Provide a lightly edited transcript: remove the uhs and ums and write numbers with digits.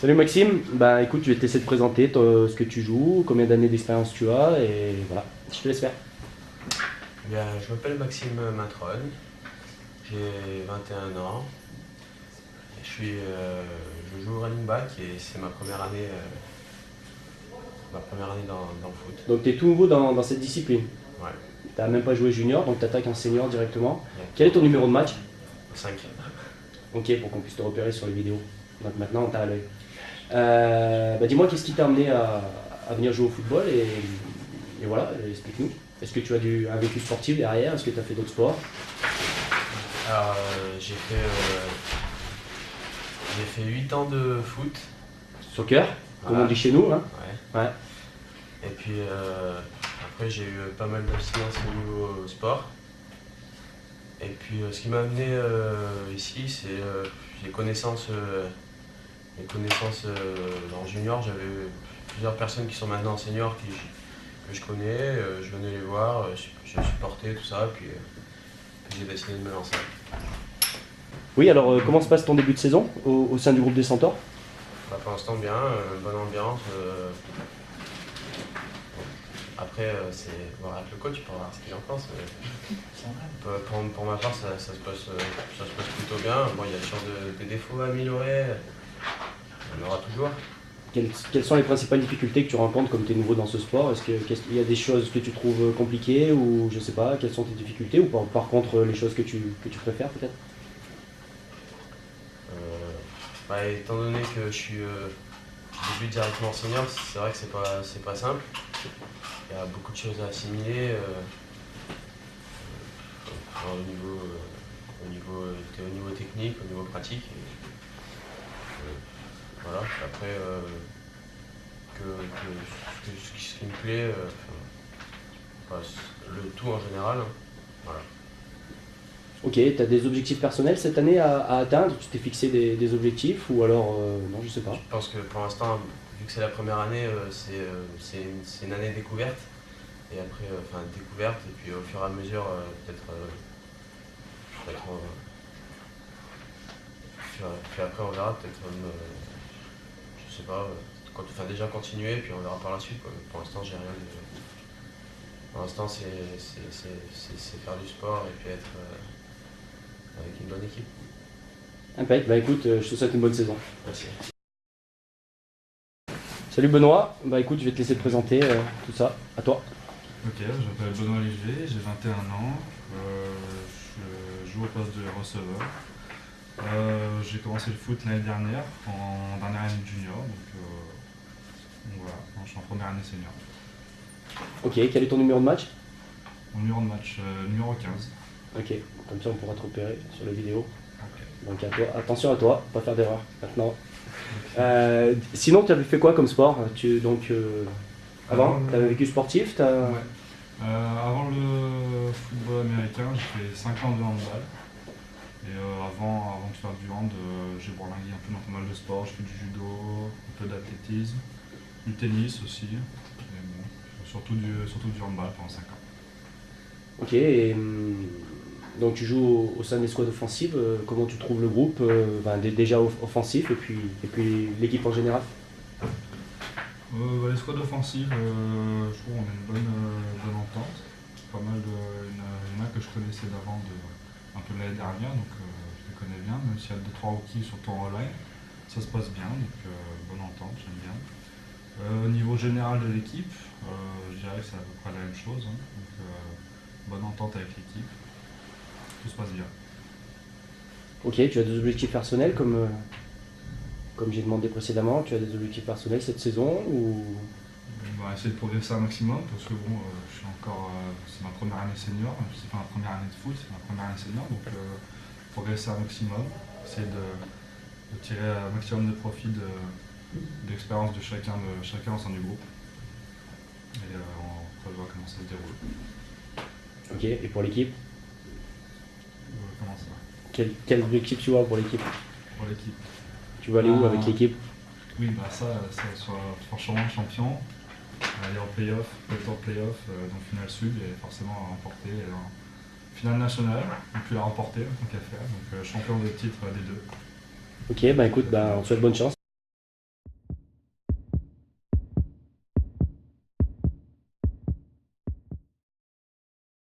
Salut Maxime, bah écoute, je vais te laisser te présenter ce que tu joues, combien d'années d'expérience tu as, et voilà, je te laisse faire. Bien, je m'appelle Maxime Matron, j'ai 21 ans, je joue au running back et c'est ma première année dans le foot. Donc tu es tout nouveau dans cette discipline, Ouais, tu n'as même pas joué junior, donc tu attaques un senior directement. Quel est ton exactement. numéro de match? 5. Ok, pour qu'on puisse te repérer sur les vidéos. Donc maintenant on t'a à l'œil. Bah dis-moi, qu'est-ce qui t'a amené à venir jouer au football et voilà, explique-nous. Est-ce que tu as un vécu sportif derrière? Est-ce que tu as fait d'autres sports? Alors, j'ai fait 8 ans de foot, Soccer, comme on voilà, dit chez nous, hein? ouais. Ouais. Et puis après j'ai eu pas mal d'abstinence au niveau sport. Et puis ce qui m'a amené ici, c'est les connaissances en junior. J'avais plusieurs personnes qui sont maintenant en senior que je connais. Je venais les voir, je supportais tout ça, puis j'ai décidé de me lancer. Oui, alors comment se passe ton début de saison au sein du groupe des Centaures? Bah, pour l'instant, bien, bonne ambiance. Après, c'est voir avec le coach pour voir ce qu'il en pense. Pour ma part, ça se passe plutôt bien. Bon, il y a toujours des défauts à améliorer, il y en aura toujours. Quelles sont les principales difficultés que tu rencontres comme tu es nouveau dans ce sport? Est-ce qu'il y a des choses que tu trouves compliquées ou je sais pas, quelles sont tes difficultés ou par contre les choses que tu préfères peut-être? Bah, étant donné que je débute directement senior, c'est vrai que c'est pas simple. Il y a beaucoup de choses à assimiler au niveau technique, au niveau pratique. Voilà. Après, ce qui me plaît, le tout en général. Voilà. Ok, tu as des objectifs personnels cette année à atteindre? Tu t'es fixé des objectifs ou alors non, je sais pas. Je pense que pour l'instant, vu que c'est la première année, c'est une année découverte. Et après, découverte, et puis au fur et à mesure, peut-être puis après on verra, peut-être, je sais pas, déjà continuer, puis on verra par la suite, quoi. Pour l'instant, j'ai rien de. Pour l'instant, c'est faire du sport et puis être avec une bonne équipe. Impec, bah écoute, je te souhaite une bonne saison. Merci. Salut Benoît, bah écoute, je vais te laisser te présenter tout ça. À toi. Ok, je m'appelle Benoît Léger, j'ai 21 ans, je joue au poste de receveur. J'ai commencé le foot l'année dernière, en dernière année de junior, donc voilà, je suis en première année senior. Ok, quel est ton numéro de match? Mon numéro de match, numéro 15. Ok, comme ça on pourra te repérer sur la vidéo. Ok. Donc à toi, attention à toi, pas faire d'erreur maintenant. Sinon, tu avais fait quoi comme sport? Avant, tu avais vécu sportif Ouais. Avant le football américain, j'ai fait 5 ans de handball. Et avant de faire du hand, j'ai bourlingué un peu dans pas mal de sports. Je fais du judo, un peu d'athlétisme, du tennis aussi. Mais bon, surtout du handball pendant 5 ans. Ok, donc tu joues au sein des squads offensives. Comment tu trouves le groupe déjà offensif et puis l'équipe en général? Les squads offensives, je trouve qu'on a une bonne entente. Pas mal il y en a que je connaissais d'avant, un peu de l'année dernière, donc je les connais bien, même s'il y a 2-3 rookies surtout en online. Ça se passe bien, donc bonne entente, j'aime bien. Au niveau général de l'équipe, je dirais que c'est à peu près la même chose, hein. Donc bonne entente avec l'équipe, tout se passe bien. Ok, tu as des objectifs personnels comme j'ai demandé précédemment. Tu as des objectifs personnels cette saison ou... On va essayer de progresser un maximum parce que bon, je suis encore, c'est ma première année senior, c'est pas ma première année de foot, c'est ma première année senior, donc progresser un maximum, essayer de tirer un maximum de profit d'expérience de chacun au sein du groupe. Et on va voir comment ça se déroule. Ok, et pour l'équipe? Comment ça? Quel objectif tu as pour l'équipe? Pour l'équipe. Tu vas aller où avec l'équipe? Oui, bah ça soit franchement champion, aller en play-off, être en play-off, donc finale sud et forcément remporter finale nationale, et puis la remporter, tant qu'à faire, donc champion de titre des deux. Ok, bah écoute, on te souhaite bonne chance.